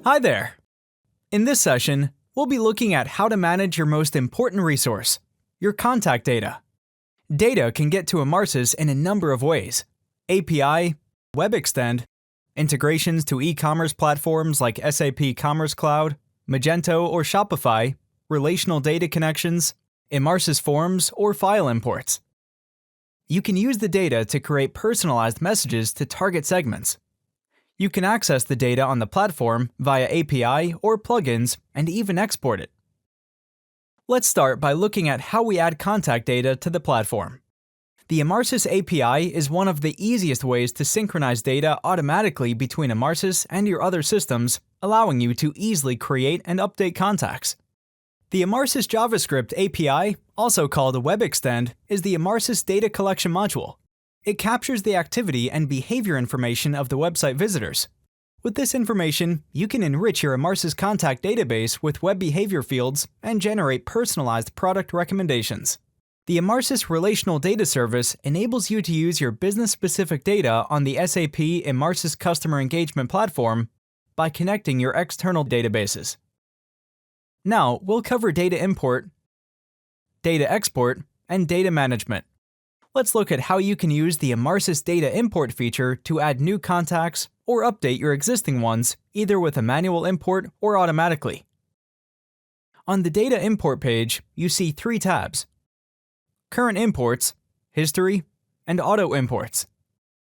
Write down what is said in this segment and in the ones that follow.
Hi there! In this session, we'll be looking at how to manage your most important resource, your contact data. Data can get to Emarsys in a number of ways: API, WebExtend, integrations to e-commerce platforms like SAP Commerce Cloud, Magento or Shopify, relational data connections, Emarsys forms, or file imports. You can use the data to create personalized messages to target segments. You can access the data on the platform via API or plugins and even export it. Let's start by looking at how we add contact data to the platform. The Emarsys API is one of the easiest ways to synchronize data automatically between Emarsys and your other systems, allowing you to easily create and update contacts. The Emarsys JavaScript API, also called WebExtend, is the Emarsys data collection module. It captures the activity and behavior information of the website visitors. With this information, you can enrich your Emarsys contact database with web behavior fields and generate personalized product recommendations. The Emarsys Relational Data Service enables you to use your business-specific data on the SAP Emarsys Customer Engagement platform by connecting your external databases. Now, we'll cover data import, data export, and data management. Let's look at how you can use the Emarsys Data Import feature to add new contacts or update your existing ones, either with a manual import or automatically. On the Data Import page, you see three tabs: Current Imports, History, and Auto Imports.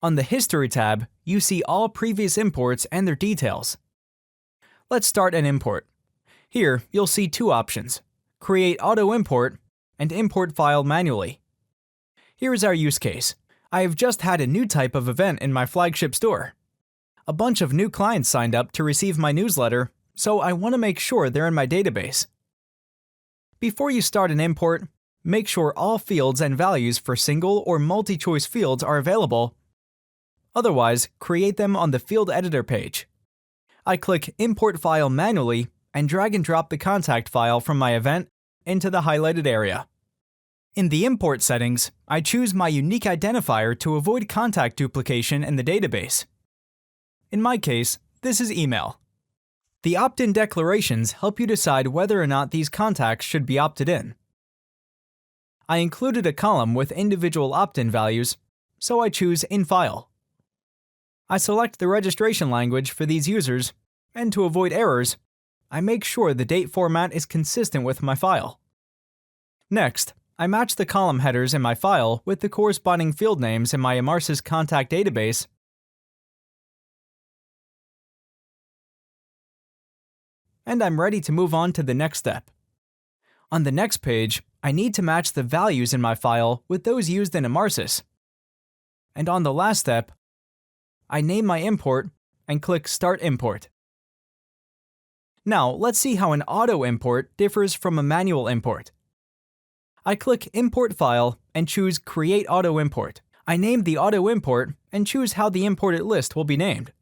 On the History tab, you see all previous imports and their details. Let's start an import. Here, you'll see two options: Create Auto Import and Import File Manually. Here is our use case. I have just had a new type of event in my flagship store. A bunch of new clients signed up to receive my newsletter, so I want to make sure they're in my database. Before you start an import, make sure all fields and values for single or multi-choice fields are available. Otherwise, create them on the Field Editor page. I click Import File Manually and drag and drop the contact file from my event into the highlighted area. In the import settings, I choose my unique identifier to avoid contact duplication in the database. In my case, this is email. The opt-in declarations help you decide whether or not these contacts should be opted in. I included a column with individual opt-in values, so I choose In File. I select the registration language for these users, and to avoid errors, I make sure the date format is consistent with my file. Next, I match the column headers in my file with the corresponding field names in my Emarsys contact database, and I'm ready to move on to the next step. On the next page, I need to match the values in my file with those used in Emarsys. And on the last step, I name my import and click Start Import. Now, let's see how an auto import differs from a manual import. I click Import File and choose Create Auto Import. I name the auto import and choose how the imported list will be named.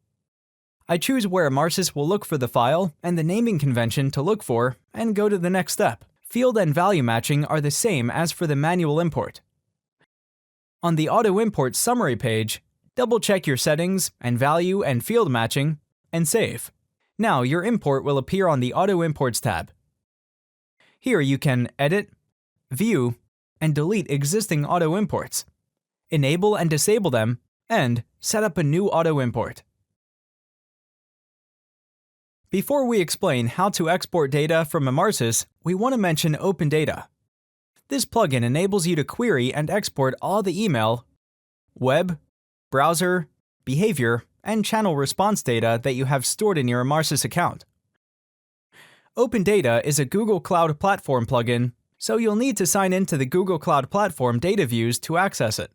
I choose where Emarsys will look for the file and the naming convention to look for, and go to the next step. Field and value matching are the same as for the manual import. On the Auto Import Summary page, double-check your settings and value and field matching, and save. Now your import will appear on the Auto Imports tab. Here you can edit, view, and delete existing auto imports, enable and disable them, and set up a new auto import. Before we explain how to export data from Emarsys, we want to mention Open Data. This plugin enables you to query and export all the email, web, browser, behavior, and channel response data that you have stored in your Emarsys account. Open Data is a Google Cloud Platform plugin, so you'll need to sign into the Google Cloud Platform data views to access it.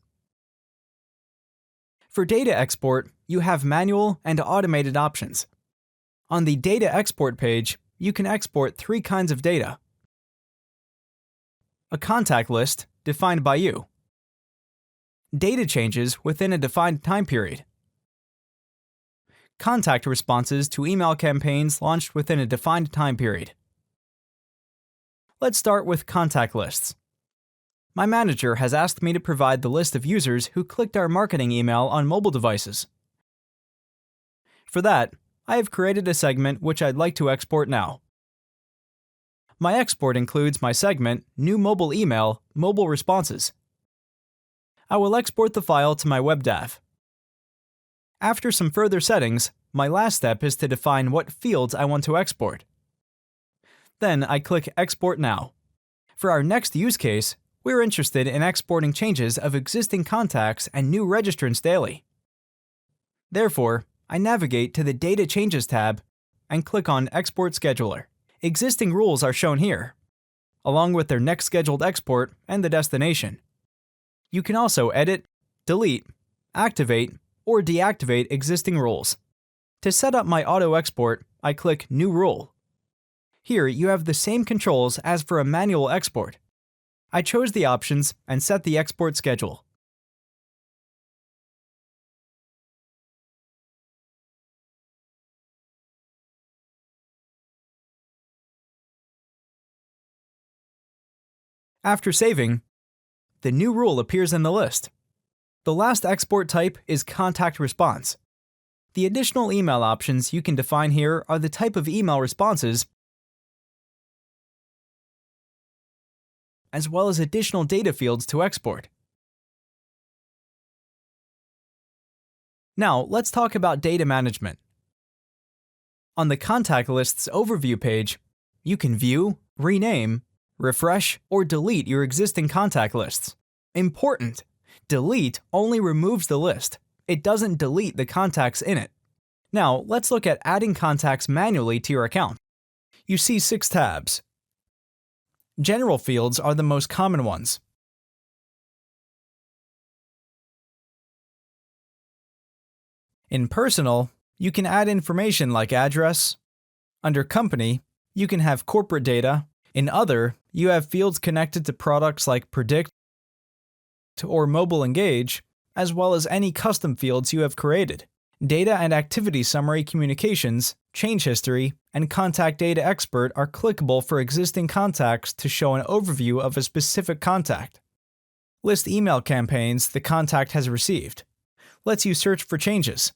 For data export, you have manual and automated options. On the Data Export page, you can export three kinds of data: a contact list defined by you, data changes within a defined time period, contact responses to email campaigns launched within a defined time period. Let's start with contact lists. My manager has asked me to provide the list of users who clicked our marketing email on mobile devices. For that, I have created a segment which I'd like to export now. My export includes my segment, New Mobile Email, Mobile Responses. I will export the file to my WebDAV. After some further settings, my last step is to define what fields I want to export. Then I click Export Now. For our next use case, we're interested in exporting changes of existing contacts and new registrants daily. Therefore, I navigate to the Data Changes tab and click on Export Scheduler. Existing rules are shown here, along with their next scheduled export and the destination. You can also edit, delete, activate, or deactivate existing rules. To set up my auto export, I click New Rule. Here you have the same controls as for a manual export. I chose the options and set the export schedule. After saving, the new rule appears in the list. The last export type is Contact Response. The additional email options you can define here are the type of email responses, as well as additional data fields to export. Now, let's talk about data management. On the Contact Lists overview page, you can view, rename, refresh, or delete your existing contact lists. Important! Delete only removes the list. It doesn't delete the contacts in it. Now, let's look at adding contacts manually to your account. You see 6 tabs. General fields are the most common ones. In Personal, you can add information like address. Under Company, you can have corporate data. In Other, you have fields connected to products like Predict or Mobile Engage, as well as any custom fields you have created. Data and Activity Summary Communications, Change History, and Contact Data Expert are clickable for existing contacts to show an overview of a specific contact. List email campaigns the contact has received. Lets you search for changes.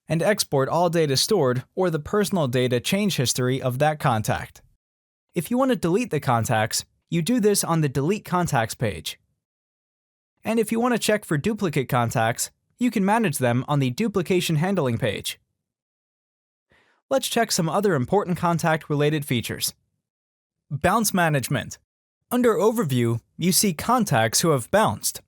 And export all data stored or the personal data change history of that contact. If you want to delete the contacts, you do this on the Delete Contacts page. And if you want to check for duplicate contacts, you can manage them on the Duplication Handling page. Let's check some other important contact-related features. Bounce Management. Under Overview, you see contacts who have bounced,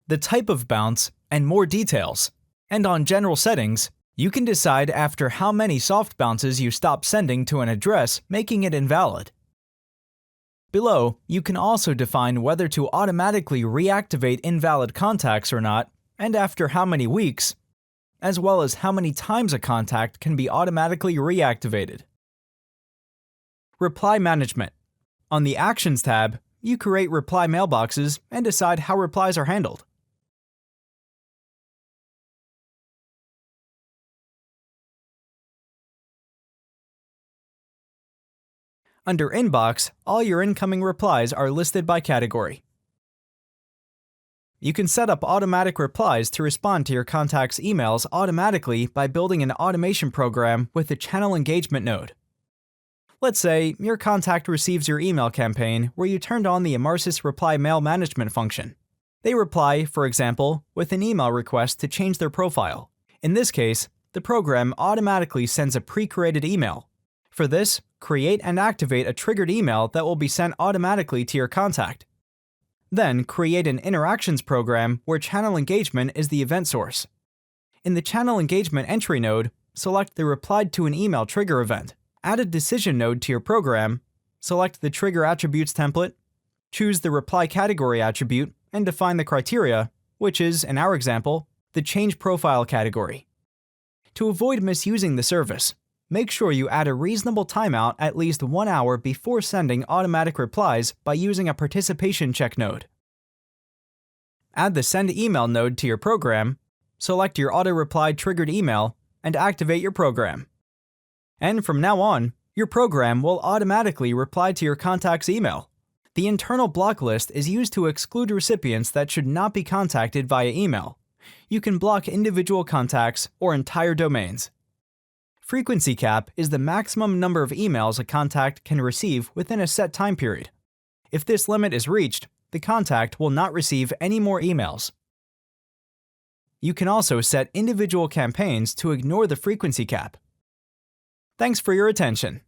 the type of bounce, and more details. And on General Settings, you can decide after how many soft bounces you stop sending to an address, making it invalid. Below, you can also define whether to automatically reactivate invalid contacts or not, and after how many weeks, as well as how many times a contact can be automatically reactivated. Reply Management. On the Actions tab, you create reply mailboxes and decide how replies are handled. Under Inbox, all your incoming replies are listed by category. You can set up automatic replies to respond to your contact's emails automatically by building an automation program with the Channel Engagement node. Let's say your contact receives your email campaign where you turned on the Emarsys Reply Mail Management function. They reply, for example, with an email request to change their profile. In this case, the program automatically sends a pre-created email. For this, create and activate a triggered email that will be sent automatically to your contact. Then, create an interactions program where Channel Engagement is the event source. In the Channel Engagement entry node, select the Replied to an Email trigger event. Add a decision node to your program, select the Trigger Attributes template, choose the Reply Category attribute, and define the criteria, which is, in our example, the Change Profile category. To avoid misusing the service, make sure you add a reasonable timeout at least 1 hour before sending automatic replies by using a participation check node. Add the Send Email node to your program, select your auto-reply triggered email, and activate your program. And from now on, your program will automatically reply to your contact's email. The internal block list is used to exclude recipients that should not be contacted via email. You can block individual contacts or entire domains. frequency cap is the maximum number of emails a contact can receive within a set time period. If this limit is reached, the contact will not receive any more emails. You can also set individual campaigns to ignore the frequency cap. Thanks for your attention.